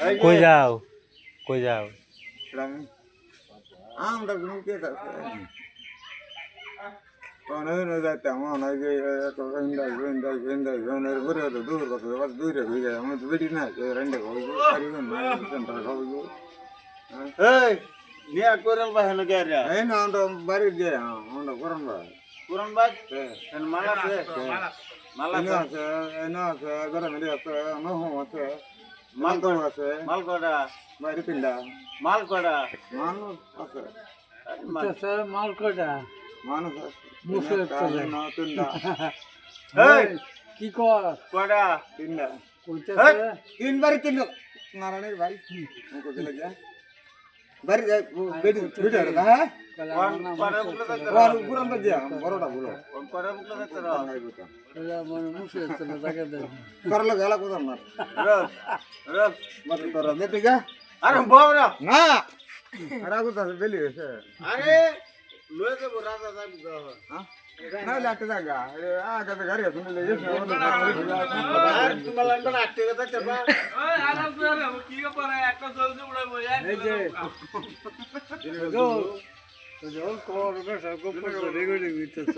কই যাও কই যাও আমরা কোনো কে অনেক যাইতাম অনেক ঘুরে দূর কথা দূরে হয়ে যায় আমার বেটি না রেন্ডে এই নিয়া কোরাল বা হেন গেরা এই না আমরা বাড়ি দিয়ে আমরা করেন ভাই কোরআন বাদ হেন মালা আছে মালা আছে এনে আছে গরম আছে নহম আছে মালকড় আছে মাল কটা বাইরে তিনটা মাল কটা মানুষ আছে মাল কটা মানুষ আছে মুখে চলে না তিনটা এই কি কর কটা তিনটা কইতেছে তিনবারই তিনটা নারায়ণের ভাই মুখে চলে যা বাড়ি যাই বেটি বেটি হ্যাঁ কোন করে বলে তো ওর পুরান বাজে বড়টা বলো কোন করে বলে তো মানে মুখে চলে তাকে দে করলে গেলা কোথাও মার রব রব মত তোর বেটি গা আরে বাবরা না আর আগু তো বেলি হয়েছে আরে লয়ে যাব রাজা সাহেব হ্যাঁ না লাগতে জায়গা আগে তো গাড়ি শুনে লেগে আর তোমার লন্ডন আটকে গেছে চাপা ওই আরাম করে কি করে একটা জলদি উড়াবো এই যে জল কর সব রেগুলার